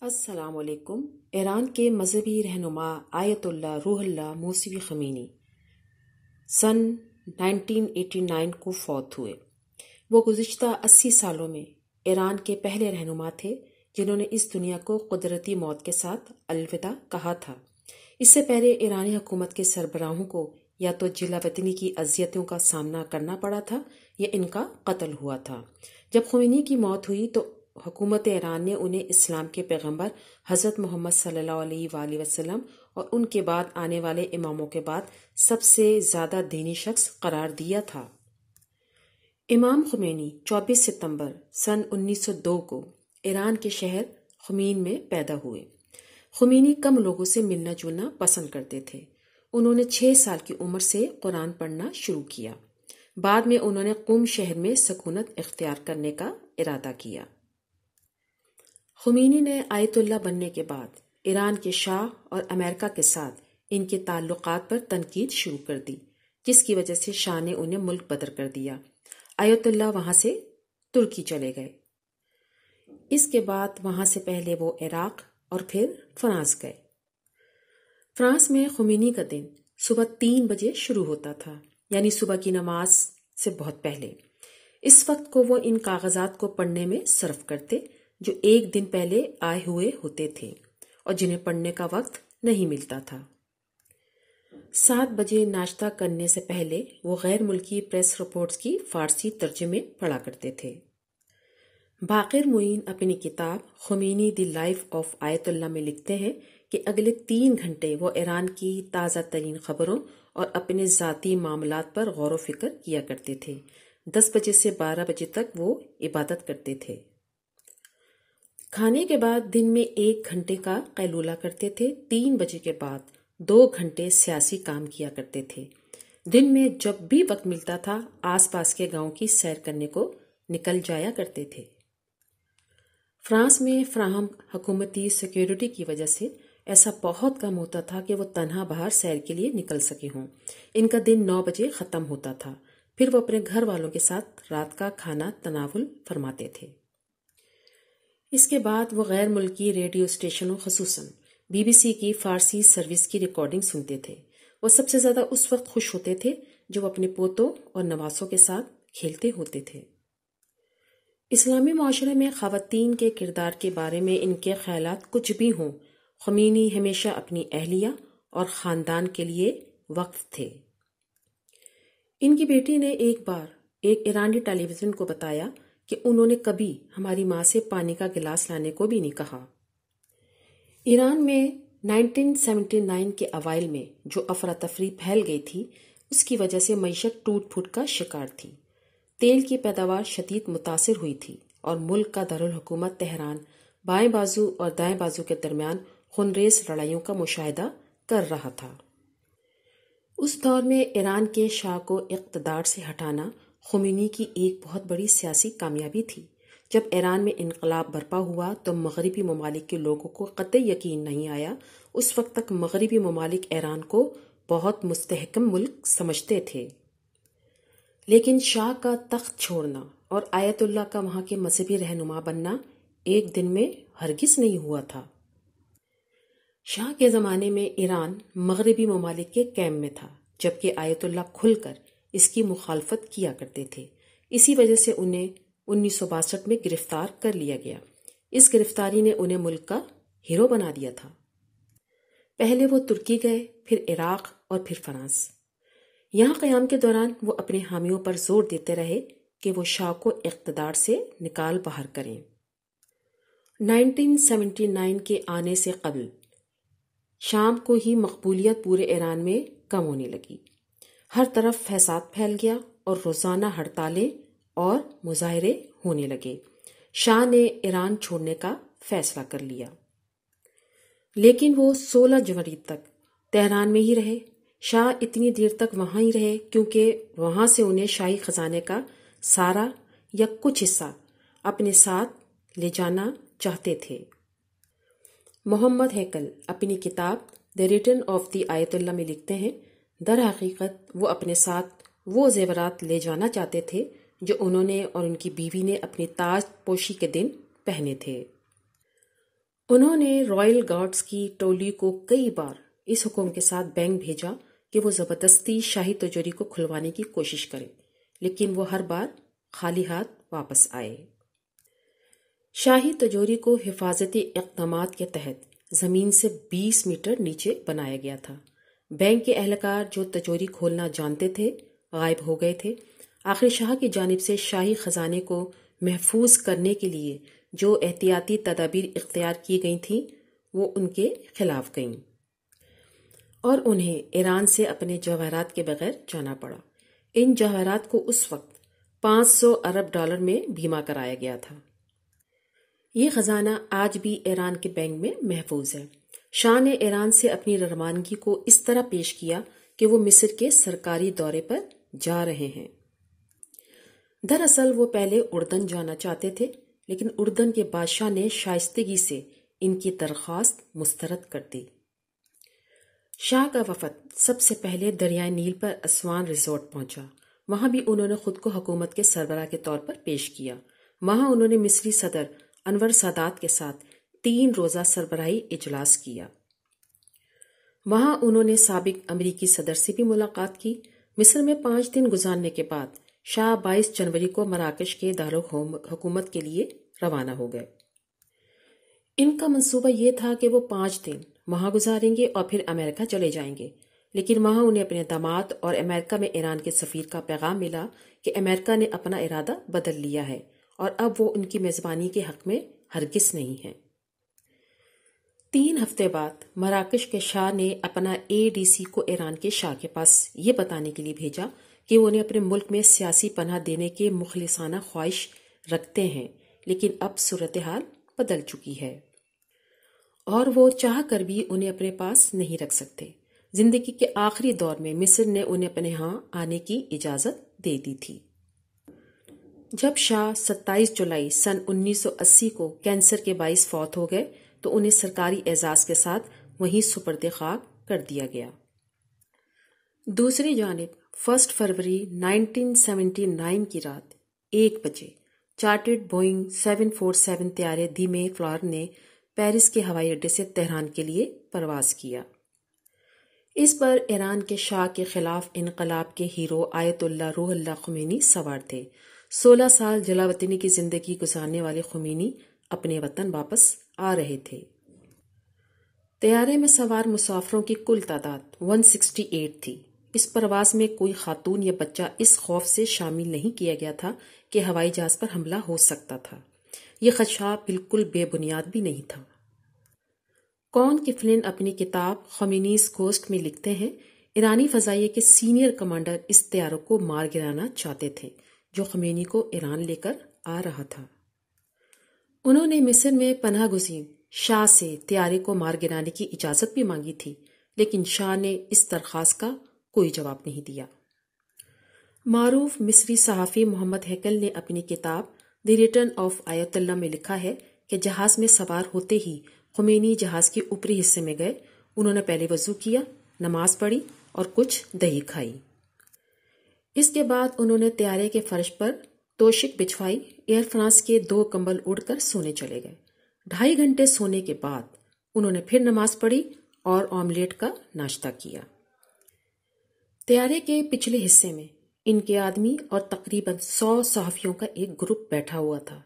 السلام علیکم۔ ایران کے مذہبی رہنما آیت اللہ روح اللہ موسوی خمینی سن 1989 کو فوت ہوئے۔ وہ گزشتہ 80 سالوں میں ایران کے پہلے رہنما تھے جنہوں نے اس دنیا کو قدرتی موت کے ساتھ الوداع کہا تھا۔ اس سے پہلے ایرانی حکومت کے سربراہوں کو یا تو جلا وطنی کی اذیتوں کا سامنا کرنا پڑا تھا یا ان کا قتل ہوا تھا۔ جب خمینی کی موت ہوئی تو حکومت ایران نے انہیں اسلام کے پیغمبر حضرت محمد صلی اللہ علیہ وآلہ وسلم اور ان کے بعد آنے والے اماموں کے بعد سب سے زیادہ دینی شخص قرار دیا تھا۔ امام خمینی 24 ستمبر سن 1902 کو ایران کے شہر خمین میں پیدا ہوئے۔ خمینی کم لوگوں سے ملنا جلنا پسند کرتے تھے۔ انہوں نے 6 سال کی عمر سے قرآن پڑھنا شروع کیا۔ بعد میں انہوں نے قم شہر میں سکونت اختیار کرنے کا ارادہ کیا۔ خمینی نے آیت اللہ بننے کے بعد ایران کے شاہ اور امریکہ کے ساتھ ان کے تعلقات پر تنقید شروع کر دی، جس کی وجہ سے شاہ نے انہیں ملک بدر کر دیا۔ آیت اللہ وہاں سے ترکی چلے گئے۔ اس کے بعد وہاں سے پہلے وہ عراق اور پھر فرانس گئے۔ فرانس میں خمینی کا دن صبح 3 بجے شروع ہوتا تھا، یعنی صبح کی نماز سے بہت پہلے۔ اس وقت کو وہ ان کاغذات کو پڑھنے میں صرف کرتے جو ایک دن پہلے آئے ہوئے ہوتے تھے اور جنہیں پڑھنے کا وقت نہیں ملتا تھا۔ 7 بجے ناشتہ کرنے سے پہلے وہ غیر ملکی پریس رپورٹس کی فارسی ترجمے پڑھا کرتے تھے۔ باقر معین اپنی کتاب خمینی دی لائف آف آیت اللہ میں لکھتے ہیں کہ اگلے 3 گھنٹے وہ ایران کی تازہ ترین خبروں اور اپنے ذاتی معاملات پر غور و فکر کیا کرتے تھے۔ 10 بجے سے 12 بجے تک وہ عبادت کرتے تھے۔ کھانے کے بعد دن میں 1 گھنٹے کا قیلولہ کرتے تھے۔ 3 بجے کے بعد 2 گھنٹے سیاسی کام کیا کرتے تھے۔ دن میں جب بھی وقت ملتا تھا آس پاس کے گاؤں کی سیر کرنے کو نکل جایا کرتے تھے۔ فرانس میں فراہم حکومتی سیکیورٹی کی وجہ سے ایسا بہت کم ہوتا تھا کہ وہ تنہا باہر سیر کے لیے نکل سکے ہوں۔ ان کا دن 9 بجے ختم ہوتا تھا، پھر وہ اپنے گھر والوں کے ساتھ رات کا کھانا تناول فرماتے تھے۔ اس کے بعد وہ غیر ملکی ریڈیو اسٹیشنوں خصوصاً BBC کی فارسی سروس کی ریکارڈنگ سنتے تھے۔ وہ سب سے زیادہ اس وقت خوش ہوتے تھے جو وہ اپنے پوتوں اور نواسوں کے ساتھ کھیلتے ہوتے تھے۔ اسلامی معاشرے میں خواتین کے کردار کے بارے میں ان کے خیالات کچھ بھی ہوں، خمینی ہمیشہ اپنی اہلیہ اور خاندان کے لیے وقف تھے۔ ان کی بیٹی نے ایک بار ایک ایرانی ٹیلی ویژن کو بتایا کہ انہوں نے کبھی ہماری ماں سے پانی کا گلاس لانے کو بھی نہیں کہا۔ ایران میں 1979 کے اوائل میں جو افراتفری پھیل گئی تھی اس کی وجہ سے معیشت ٹوٹ پھوٹ کا شکار تھی۔ تیل کی پیداوار شدید متاثر ہوئی تھی اور ملک کا دارالحکومت تہران بائیں بازو اور دائیں بازو کے درمیان خونریز لڑائیوں کا مشاہدہ کر رہا تھا۔ اس دور میں ایران کے شاہ کو اقتدار سے ہٹانا خمینی کی ایک بہت بڑی سیاسی کامیابی تھی۔ جب ایران میں انقلاب برپا ہوا تو مغربی ممالک کے لوگوں کو قطعی یقین نہیں آیا۔ اس وقت تک مغربی ممالک ایران کو بہت مستحکم ملک سمجھتے تھے، لیکن شاہ کا تخت چھوڑنا اور آیت اللہ کا وہاں کے مذہبی رہنما بننا ایک دن میں ہرگز نہیں ہوا تھا۔ شاہ کے زمانے میں ایران مغربی ممالک کے کیمپ میں تھا، جبکہ آیت اللہ کھل کر اس کی مخالفت کیا کرتے تھے۔ اسی وجہ سے انہیں 1962 میں گرفتار کر لیا گیا۔ اس گرفتاری نے انہیں ملک کا ہیرو بنا دیا تھا۔ پہلے وہ ترکی گئے، پھر عراق اور پھر فرانس۔ یہاں قیام کے دوران وہ اپنے حامیوں پر زور دیتے رہے کہ وہ شاہ کو اقتدار سے نکال باہر کریں۔ 1979 کے آنے سے قبل شام کو ہی مقبولیت پورے ایران میں کم ہونے لگی۔ ہر طرف فساد پھیل گیا اور روزانہ ہڑتالیں اور مظاہرے ہونے لگے۔ شاہ نے ایران چھوڑنے کا فیصلہ کر لیا، لیکن وہ 16 جنوری تک تہران میں ہی رہے۔ شاہ اتنی دیر تک وہاں ہی رہے کیونکہ وہاں سے انہیں شاہی خزانے کا سارا یا کچھ حصہ اپنے ساتھ لے جانا چاہتے تھے۔ محمد ہیکل اپنی کتاب دی ریٹرن آف دی آیت اللہ میں لکھتے ہیں، در حقیقت وہ اپنے ساتھ وہ زیورات لے جانا چاہتے تھے جو انہوں نے اور ان کی بیوی نے اپنی تاج پوشی کے دن پہنے تھے۔ انہوں نے رائل گارڈز کی ٹولی کو کئی بار اس حکم کے ساتھ بینک بھیجا کہ وہ زبردستی شاہی تجوری کو کھلوانے کی کوشش کرے، لیکن وہ ہر بار خالی ہاتھ واپس آئے۔ شاہی تجوری کو حفاظتی اقدامات کے تحت زمین سے 20 میٹر نیچے بنایا گیا تھا۔ بینک کے اہلکار جو تجوری کھولنا جانتے تھے غائب ہو گئے تھے۔ آخر شاہ کی جانب سے شاہی خزانے کو محفوظ کرنے کے لیے جو احتیاطی تدابیر اختیار کی گئی تھیں وہ ان کے خلاف گئیں اور انہیں ایران سے اپنے جواہرات کے بغیر جانا پڑا۔ ان جواہرات کو اس وقت 500 ارب ڈالر میں بیمہ کرایا گیا تھا۔ یہ خزانہ آج بھی ایران کے بینک میں محفوظ ہے۔ شاہ نے ایران سے اپنی روانگی کو اس طرح پیش کیا کہ وہ مصر کے سرکاری دورے پر جا رہے ہیں۔ دراصل وہ پہلے اردن جانا چاہتے تھے، لیکن اردن کے بادشاہ نے شائستگی سے ان کی درخواست مسترد کر دی۔ شاہ کا وفد سب سے پہلے دریائے نیل پر اسوان ریزورٹ پہنچا۔ وہاں بھی انہوں نے خود کو حکومت کے سربراہ کے طور پر پیش کیا۔ وہاں انہوں نے مصری صدر انور سادات کے ساتھ 3 روزہ سربراہی اجلاس کیا۔ وہاں انہوں نے سابق امریکی صدر سے بھی ملاقات کی۔ مصر میں 5 دن گزارنے کے بعد شاہ 22 جنوری کو مراکش کے دارالحکومت کے لیے روانہ ہو گئے۔ ان کا منصوبہ یہ تھا کہ وہ 5 دن وہاں گزاریں گے اور پھر امریکہ چلے جائیں گے، لیکن وہاں انہیں اپنے داماد اور امریکہ میں ایران کے سفیر کا پیغام ملا کہ امریکہ نے اپنا ارادہ بدل لیا ہے اور اب وہ ان کی میزبانی کے حق میں ہرگز نہیں ہے۔ 3 ہفتے بعد مراکش کے شاہ نے اپنا ADC کو ایران کے شاہ کے پاس یہ بتانے کے لیے بھیجا کہ وہ انہیں اپنے ملک میں سیاسی پناہ دینے کے مخلصانہ خواہش رکھتے ہیں، لیکن اب صورتحال بدل چکی ہے اور وہ چاہ کر بھی انہیں اپنے پاس نہیں رکھ سکتے۔ زندگی کے آخری دور میں مصر نے انہیں اپنے ہاں آنے کی اجازت دے دی تھی۔ جب شاہ 27 جولائی سن 1980 کو کینسر کے باعث فوت ہو گئے تو انہیں سرکاری اعزاز کے ساتھ وہیں سپرد خاک کر دیا گیا۔ دوسری جانب 1 فروری 1979 کی رات 1 بجے چارٹرڈ بوئنگ 747 طیارے دھیمے فلائر نے پیرس کے ہوائی اڈے سے تہران کے لیے پرواز کیا۔ اس پر ایران کے شاہ کے خلاف انقلاب کے ہیرو آیت اللہ روح اللہ خمینی سوار تھے۔ 16 سال جلا وطنی کی زندگی گزارنے والے خمینی اپنے وطن واپس آ رہے تھے۔ طیارے میں سوار مسافروں کی کل تعداد 168 تھی۔ اس پرواز میں کوئی خاتون یا بچہ اس خوف سے شامل نہیں کیا گیا تھا کہ ہوائی جہاز پر حملہ ہو سکتا تھا۔ یہ خدشہ بالکل بے بنیاد بھی نہیں تھا۔ کون کفلن اپنی کتاب خمینیز گھوسٹ میں لکھتے ہیں، ایرانی فضائیہ کے سینئر کمانڈر اس طیاروں کو مار گرانا چاہتے تھے جو خمینی کو ایران لے کر آ رہا تھا۔ انہوں نے مصر میں پناہ گزین شاہ سے طیارے کو مار گرانے کی اجازت بھی مانگی تھی، لیکن شاہ نے اس درخواست کا کوئی جواب نہیں دیا۔ معروف مصری صحافی محمد ہیکل نے اپنی کتاب دی ریٹرن آف آیت اللہ میں لکھا ہے کہ جہاز میں سوار ہوتے ہی خمینی جہاز کے اوپری حصے میں گئے۔ انہوں نے پہلے وضو کیا، نماز پڑھی اور کچھ دہی کھائی۔ اس کے بعد انہوں نے طیارے کے فرش پر توشک بچھوائی۔ ایئر فرانس کے 2 کمبل اڑ کر سونے چلے گئے۔ 2.5 گھنٹے سونے کے بعد انہوں نے پھر نماز پڑھی اور آملیٹ کا ناشتہ کیا۔ طیارے کے پچھلے حصے میں ان کے آدمی اور تقریباً 100 صحافیوں کا ایک گروپ بیٹھا ہوا تھا۔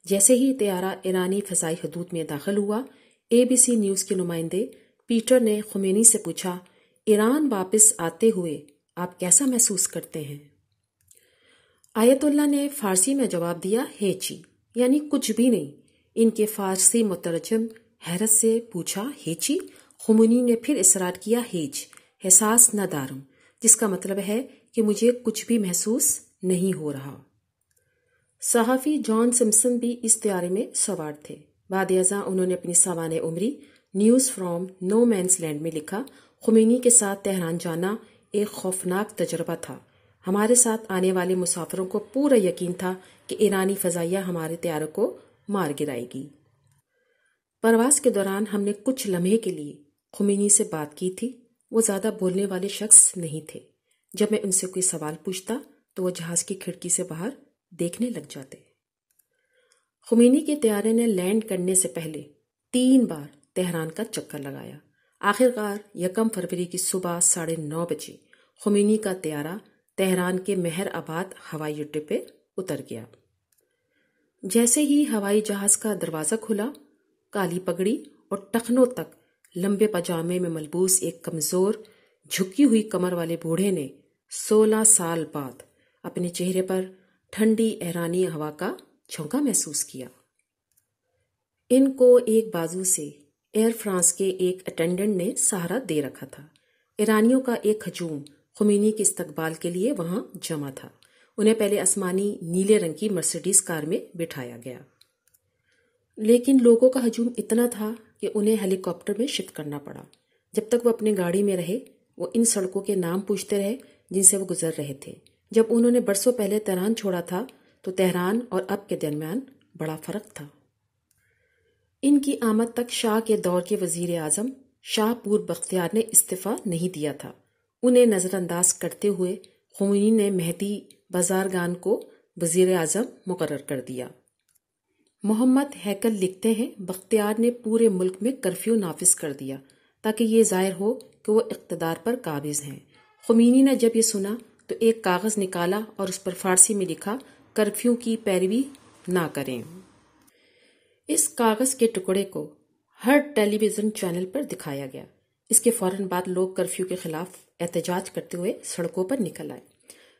جیسے ہی طیارہ ایرانی فضائی حدود میں داخل ہوا، ABC نیوز کے نمائندے پیٹر نے خمینی سے پوچھا، ایران واپس آتے ہوئے آپ کیسا محسوس کرتے ہیں؟ آیت اللہ نے فارسی میں جواب دیا، ہیچی، یعنی کچھ بھی نہیں۔ ان کے فارسی مترجم حیرت سے پوچھا، ہیچی؟ خمینی نے پھر اصرار کیا، ہیچ، احساس نہ دارم، جس کا مطلب ہے کہ مجھے کچھ بھی محسوس نہیں ہو رہا۔ صحافی جان سمپسن بھی اس طیارے میں سوار تھے۔ بعد ازاں انہوں نے اپنی سوانح عمری news from no man's land میں لکھا، خمینی کے ساتھ تہران جانا ایک خوفناک تجربہ تھا۔ ہمارے ساتھ آنے والے مسافروں کو پورا یقین تھا کہ ایرانی فضائیہ ہمارے طیاروں کو مار گرائے گی۔ پرواز کے دوران ہم نے کچھ لمحے کے لیے خمینی سے بات کی تھی۔ وہ زیادہ بولنے والے شخص نہیں تھے۔ جب میں ان سے کوئی سوال پوچھتا تو وہ جہاز کی کھڑکی سے باہر دیکھنے لگ جاتے۔ خمینی کے طیارے نے لینڈ کرنے سے پہلے 3 بار تہران کا چکر لگایا۔ آخرکار 1 فروری کی صبح 9:30 بجے خمینی کا طیارہ تہران کے مہر آباد ہوائی اڈے پہ اتر گیا۔ جیسے ہی ہوائی جہاز کا دروازہ کھلا، کالی پگڑی اور ٹخنوں تک لمبے پاجامے میں ملبوس ایک کمزور جھکی ہوئی کمر والے بوڑھے نے 16 سال بعد اپنے چہرے پر ٹھنڈی ایرانی ہوا کا جھونکا محسوس کیا۔ ان کو ایک بازو سے ایئر فرانس کے ایک اٹینڈنٹ نے سہارا دے رکھا تھا۔ ایرانیوں کا ایک ہجوم خمینی کے استقبال کے لیے وہاں جمع تھا۔ انہیں پہلے آسمانی نیلے رنگ کی مرسیڈیز کار میں بٹھایا گیا، لیکن لوگوں کا ہجوم اتنا تھا کہ انہیں ہیلی کاپٹر میں شفٹ کرنا پڑا۔ جب تک وہ اپنے گاڑی میں رہے، وہ ان سڑکوں کے نام پوچھتے رہے جن سے وہ گزر رہے تھے۔ جب انہوں نے برسوں پہلے تہران چھوڑا تھا تو تہران اور اب کے درمیان بڑا فرق تھا۔ ان کی آمد تک شاہ کے دور کے وزیر اعظم شاہ پور بختیار نے استعفیٰ نہیں دیا تھا۔ انہیں نظر انداز کرتے ہوئے خمینی نے مہدی بازرگان کو وزیر اعظم مقرر کر دیا۔ محمد ہیکل لکھتے ہیں، بختیار نے پورے ملک میں کرفیو نافذ کر دیا تاکہ یہ ظاہر ہو کہ وہ اقتدار پر قابض ہیں۔ خمینی نے جب یہ سنا تو ایک کاغذ نکالا اور اس پر فارسی میں لکھا، کرفیو کی پیروی نہ کریں۔ اس کاغذ کے ٹکڑے کو ہر ٹیلی ویژن چینل پر دکھایا گیا۔ اس کے فوراً بعد لوگ کرفیو کے خلاف احتجاج کرتے ہوئے سڑکوں پر نکل آئے۔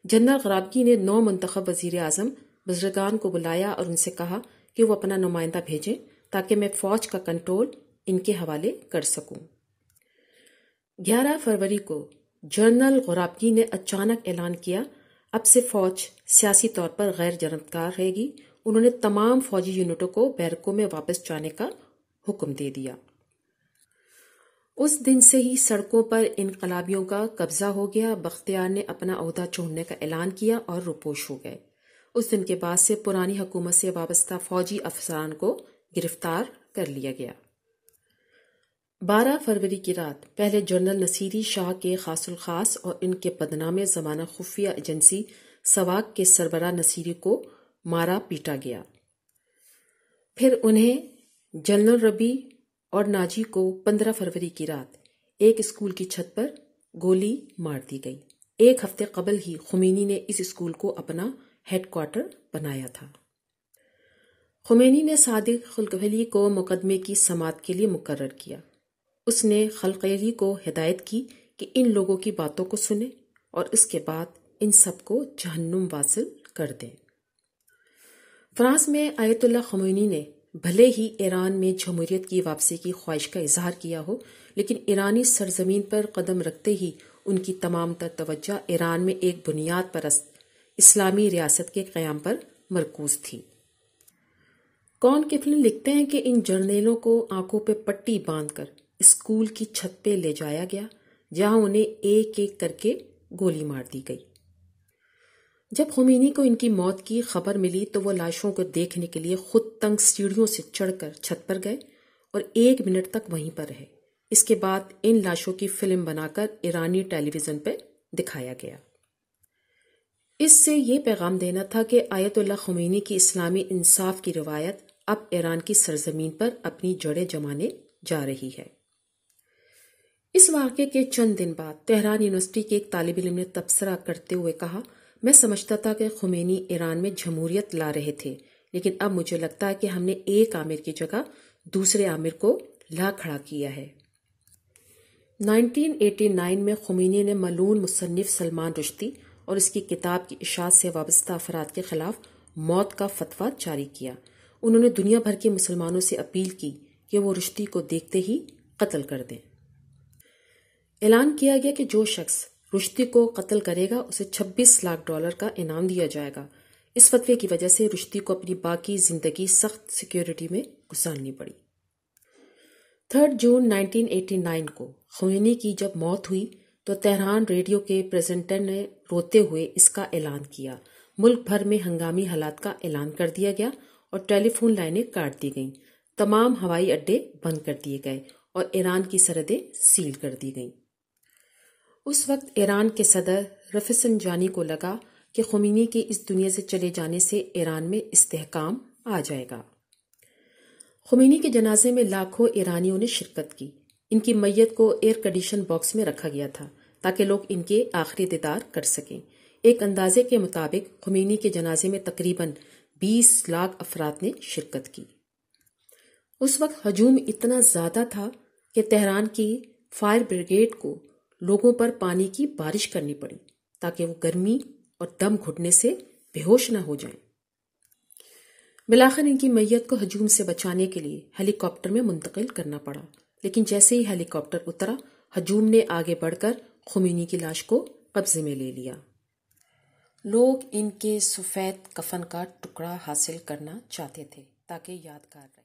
جنرل غرابگی نے 9 منتخب وزیر اعظم بزرگان کو بلایا اور ان سے کہا کہ وہ اپنا نمائندہ بھیجیں تاکہ میں فوج کا کنٹرول ان کے حوالے کر سکوں۔ 11 فروری کو جنرل غرابگی نے اچانک اعلان کیا، اب سے فوج سیاسی طور پر غیر جانبدار رہے گی۔ انہوں نے تمام فوجی یونٹوں کو بیرکوں میں واپس جانے کا حکم دے دیا۔ اس دن سے ہی سڑکوں پر انقلابیوں کا قبضہ ہو گیا۔ بختیار نے اپنا عہدہ چھوڑنے کا اعلان کیا اور روپوش ہو گئے۔ اس دن کے بعد سے پرانی حکومت سے وابستہ فوجی افسران کو گرفتار کر لیا گیا۔ 12 فروری کی رات پہلے جنرل نصیری شاہ کے خاص الخاص اور ان کے بدنام زمانہ خفیہ ایجنسی سواک کے سربراہ نصیری کو مارا پیٹا گیا۔ پھر انہیں جنرل ربیع اور ناجی کو 15 فروری کی رات ایک اسکول کی چھت پر گولی مار دی گئی۔ ایک ہفتے قبل ہی خمینی نے اس اسکول کو اپنا ہیڈ کوارٹر بنایا تھا۔ خمینی نے صادق خلقویلی کو مقدمے کی سماعت کے لیے مقرر کیا۔ اس نے خلقویلی کو ہدایت کی کہ ان لوگوں کی باتوں کو سنیں اور اس کے بعد ان سب کو جہنم واصل کر دیں۔ فرانس میں آیت اللہ خمینی نے بھلے ہی ایران میں جمہوریت کی واپسی کی خواہش کا اظہار کیا ہو، لیکن ایرانی سرزمین پر قدم رکھتے ہی ان کی تمام تر توجہ ایران میں ایک بنیاد پرست اسلامی ریاست کے قیام پر مرکوز تھی۔ کون کفلن لکھتے ہیں کہ ان جرنیلوں کو آنکھوں پہ پٹی باندھ کر اسکول کی چھت پہ لے جایا گیا، جہاں انہیں ایک ایک کر کے گولی مار دی گئی۔ جب خمینی کو ان کی موت کی خبر ملی تو وہ لاشوں کو دیکھنے کے لیے خود تنگ سیڑھیوں سے چڑھ کر چھت پر گئے اور 1 منٹ تک وہیں پر رہے۔ اس کے بعد ان لاشوں کی فلم بنا کر ایرانی ٹیلی ویژن پہ دکھایا گیا۔ اس سے یہ پیغام دینا تھا کہ آیت اللہ خمینی کی اسلامی انصاف کی روایت اب ایران کی سرزمین پر اپنی جڑیں جمانے جا رہی ہے۔ اس واقعے کے چند دن بعد تہران یونیورسٹی کے ایک طالب علم نے تبصرہ کرتے ہوئے کہا، میں سمجھتا تھا کہ خمینی ایران میں جمہوریت لا رہے تھے، لیکن اب مجھے لگتا ہے کہ ہم نے ایک عامر کی جگہ دوسرے عامر کو لا کھڑا کیا ہے۔ 1989 میں خمینی نے ملعون مصنف سلمان رشدی اور اس کی کتاب کی اشاعت سے وابستہ افراد کے خلاف موت کا فتویٰ جاری کیا۔ انہوں نے دنیا بھر کے مسلمانوں سے اپیل کی کہ وہ رشدی کو دیکھتے ہی قتل کر دیں۔ اعلان کیا گیا کہ جو شخص رشدی کو قتل کرے گا اسے $26 لاکھ کا انعام دیا جائے گا۔ اس فتوے کی وجہ سے رشدی کو اپنی باقی زندگی سخت سیکیورٹی میں گزارنی پڑی۔ 3 جون 1989 کو خمینی کی جب موت ہوئی تو تہران ریڈیو کے پریزنٹر نے روتے ہوئے اس کا اعلان کیا۔ ملک بھر میں ہنگامی حالات کا اعلان کر دیا گیا اور ٹیلی فون لائنیں کاٹ دی گئیں، تمام ہوائی اڈے بند کر دیے گئے اور ایران کی سرحدیں سیل کر دی گئیں۔ اس وقت ایران کے صدر رفسنجانی کو لگا کہ خمینی کے اس دنیا سے چلے جانے سے ایران میں استحکام آ جائے گا۔ خمینی کے جنازے میں لاکھوں ایرانیوں نے شرکت کی۔ ان کی میت کو ایئر کنڈیشن باکس میں رکھا گیا تھا تاکہ لوگ ان کے آخری دیدار کر سکیں۔ ایک اندازے کے مطابق خمینی کے جنازے میں تقریباً 20 لاکھ افراد نے شرکت کی۔ اس وقت ہجوم اتنا زیادہ تھا کہ تہران کی فائر بریگیڈ کو لوگوں پر پانی کی بارش کرنی پڑی تاکہ وہ گرمی اور دم گھٹنے سے بے ہوش نہ ہو جائیں۔ بالآخر ان کی میت کو ہجوم سے بچانے کے لیے ہیلی کاپٹر میں منتقل کرنا پڑا، لیکن جیسے ہی ہیلی کاپٹر اترا، ہجوم نے آگے بڑھ کر خمینی کی لاش کو قبضے میں لے لیا۔ لوگ ان کے سفید کفن کا ٹکڑا حاصل کرنا چاہتے تھے تاکہ یادگار رہے۔